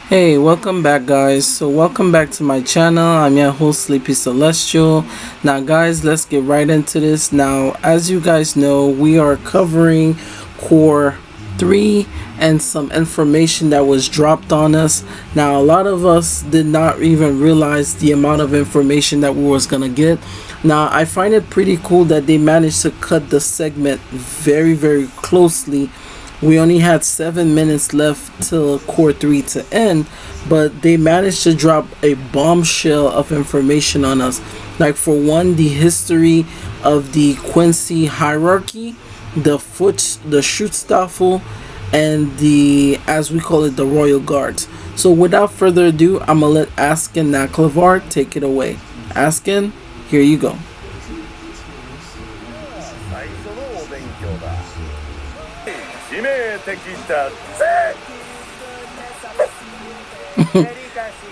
Hey, welcome back, guys. So welcome back to my channel. I'm your host, Sleepy Celestial. Now guys, let's get right into this. Now, as you guys know, we are covering core 3 and some information that was dropped on us. Now, a lot of us did not even realize the amount of information that we was gonna get. Now, I find it pretty cool that they managed to cut the segment very closely. We only had 7 minutes left till core 3 to end, but they managed to drop a bombshell of information on us. Like, for one, the history of the Quincy hierarchy, the Schutzstaffel, and the, as we call it, the Royal Guards. So without further ado, I'm gonna let Askin Naklavar take it away. Askin, here you go.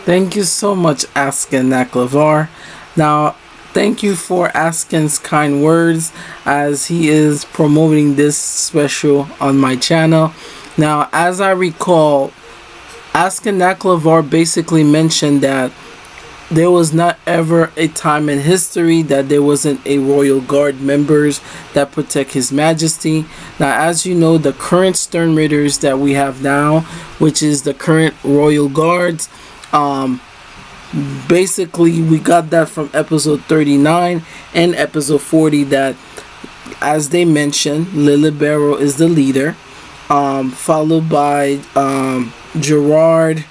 Thank you so much, Askin Naklavar. Now, thank you for Askin's kind words as he is promoting this special on my channel. Now, as I recall, Askin Naklavar basically mentioned that there was not ever a time in history that there wasn't a royal guard members that protect his majesty. Now, as you know, the current Sternritters that we have now, which is the current royal guards, basically we got that from episode 39 and episode 40, that as they mentioned, Lilibero is the leader, followed by Gerard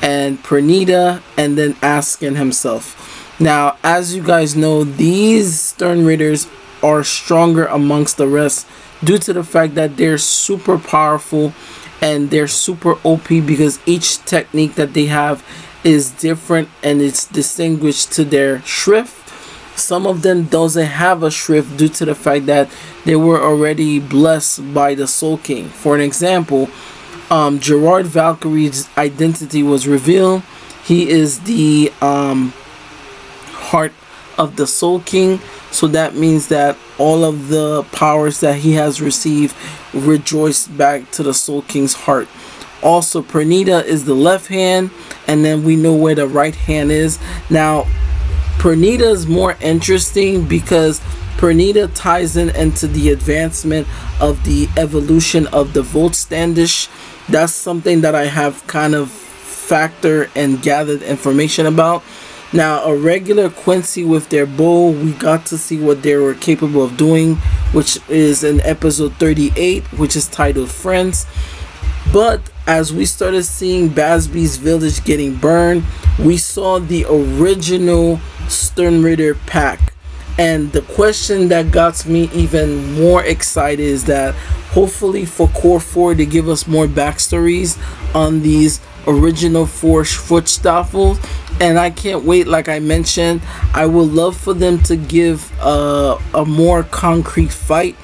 and Pernita, and then Askin himself. Now, as you guys know, these Sternritters are stronger amongst the rest due to the fact that they're super powerful and they're super OP, because each technique that they have is different and it's distinguished to their shrift. Some of them doesn't have a shrift due to the fact that they were already blessed by the Soul King. For an example, Gerard Valkyrie's identity was revealed. He is the heart of the Soul King, so that means that all of the powers that he has received rejoice back to the Soul King's heart. Also, Pernita is the left hand, and then we know where the right hand is. Now, Pernita is more interesting because Pernita ties into the advancement of the evolution of the Volt Standish. That's something that I have kind of factored and gathered information about. Now, a regular Quincy with their bow, we got to see what they were capable of doing, which is in episode 38, which is titled Friends. But as we started seeing Basby's village getting burned, we saw the original Sternritter pack. And the question that got me even more excited is that hopefully for core 4 they give us more backstories on these original 4 Schutzstaffels. And I can't wait. Like I mentioned, I would love for them to give a more concrete fight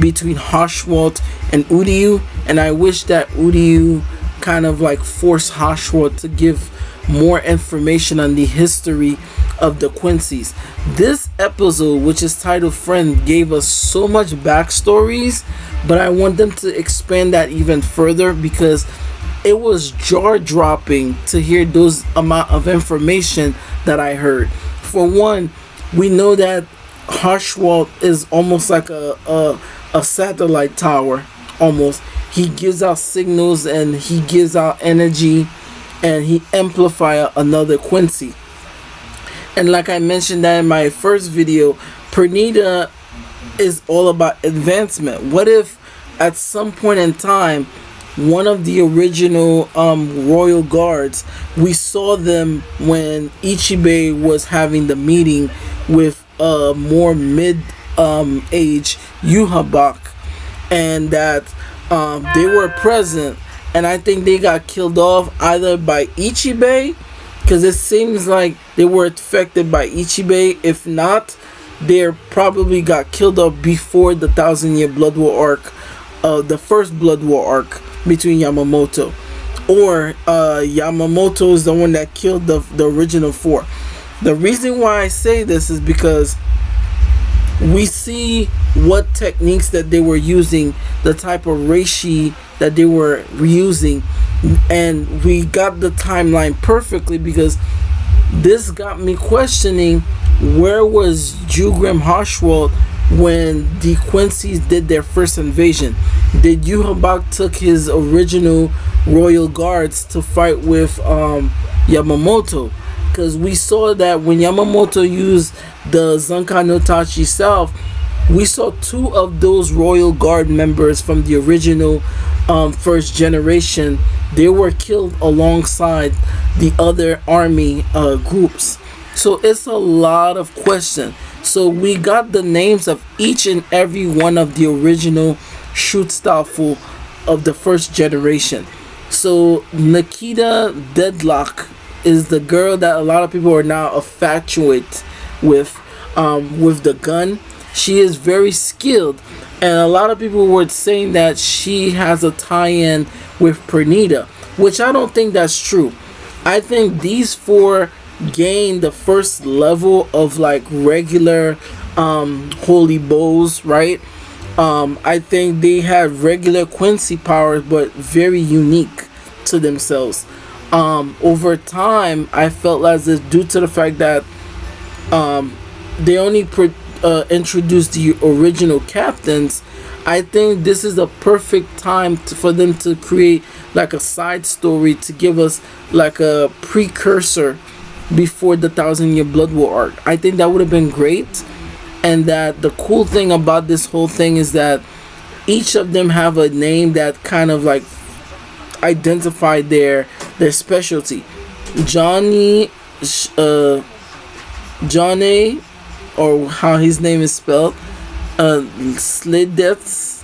between Haschwalt and Udiu, and I wish that Udiu kind of like forced Haschwalt to give more information on the history of the Quincy's. This episode, which is titled Friend, gave us so much backstories, but I want them to expand that even further, because it was jaw-dropping to hear those amount of information that I heard. For one, we know that Haschwalt is almost like a satellite tower. Almost, he gives out signals and he gives out energy, and he amplifies another Quincy. And like I mentioned that in my first video, Pernita is all about advancement. What if at some point in time, one of the original royal guards, we saw them when Ichibe was having the meeting with more mid age Yuhabak, and that they were present, and I think they got killed off either by Ichibe, because it seems like they were affected by Ichibe. If not, they probably got killed off before the 1,000-year Blood War arc, the first Blood War arc between Yamamoto, or Yamamoto is the one that killed the original 4. The reason why I say this is because we see what techniques that they were using, the type of reishi that they were using. And we got the timeline perfectly, because this got me questioning, where was Jugrim Hoshwald when the Quincy's did their first invasion? Did Yuhabak took his original royal guards to fight with Yamamoto? Because we saw that when Yamamoto used the Zankai no Tachi self, we saw two of those royal guard members from the original first generation. They were killed alongside the other army groups. So it's a lot of questions. So we got the names of each and every one of the original Schutzstaffel of the first generation. So Nikita Deadlock is the girl that a lot of people are now infatuated with the gun. She is very skilled, and a lot of people were saying that she has a tie-in with Pernita, which I don't think that's true. I think these four gain the first level of like regular holy bows, right? I think they have regular Quincy powers, but very unique to themselves. Over time, I felt as if, due to the fact that they only introduced the original captains, I think this is a perfect time for them to create like a side story to give us like a precursor before the 1,000 Year Blood War arc. I think that would have been great. And that the cool thing about this whole thing is that each of them have a name that kind of like identify their specialty. Johnny, Johnny, or how his name is spelled, Slidets.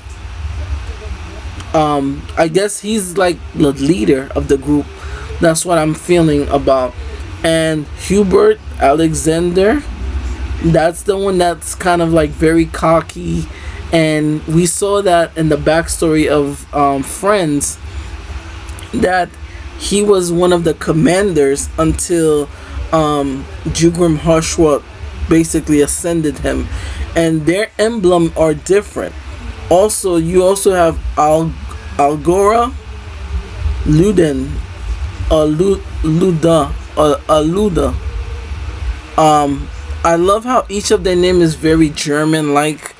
I guess he's like the leader of the group. That's what I'm feeling about. And Hubert Alexander, that's the one that's kind of like very cocky, and we saw that in the backstory of Friends, that he was one of the commanders until Jugrim Hoshwat basically ascended him, and their emblem are different. Also, you also have Algora Luden, Luda. I love how each of their name is very German like.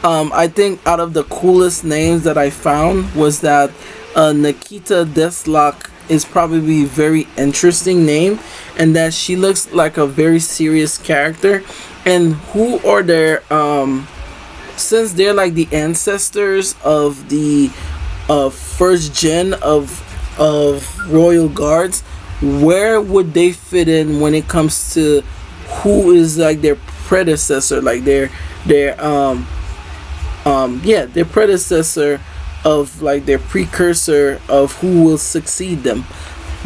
I think out of the coolest names that I found was that Nikita Deslok is probably a very interesting name, and that she looks like a very serious character. And who are their since they're like the ancestors of the first gen of royal guards, where would they fit in when it comes to who is like their predecessor, like their predecessor of like their precursor of who will succeed them?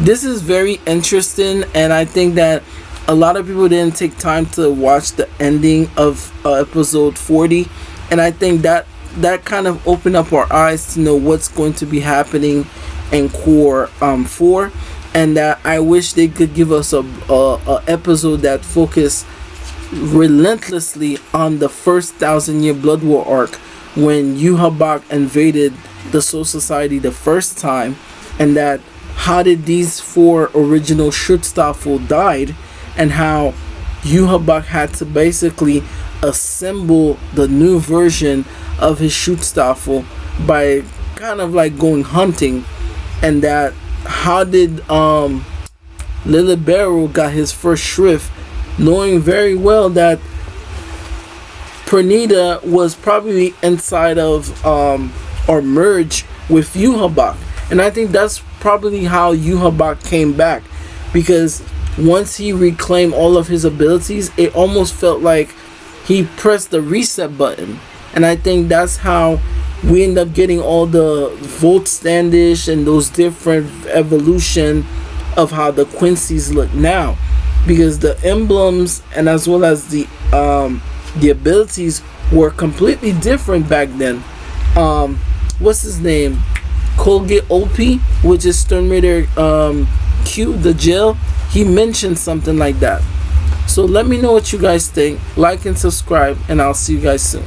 This is very interesting, and I think that a lot of people didn't take time to watch the ending of episode 40, and I think that kind of opened up our eyes to know what's going to be happening in Core 4. And that I wish they could give us a episode that focused relentlessly on the first 1,000 Year Blood War arc, when Yuhabak invaded the Soul Society the first time, and that how did these four original Schutzstaffel died, and how Yuhabak had to basically assemble the new version of his Schutzstaffel by kind of like going hunting, and that how did Lilibero got his first shrift, knowing very well that Pernita was probably inside of or merged with Yuhabak. And I think that's probably how Yuhabak came back, because once he reclaimed all of his abilities, it almost felt like he pressed the reset button. And I think that's how we end up getting all the Volt Standish and those different evolution of how the Quincy's look now, because the emblems and as well as the abilities were completely different back then. What's his name? Colgate OP, which is Sternritter Q, the jail. He mentioned something like that. So let me know what you guys think. Like and subscribe, and I'll see you guys soon.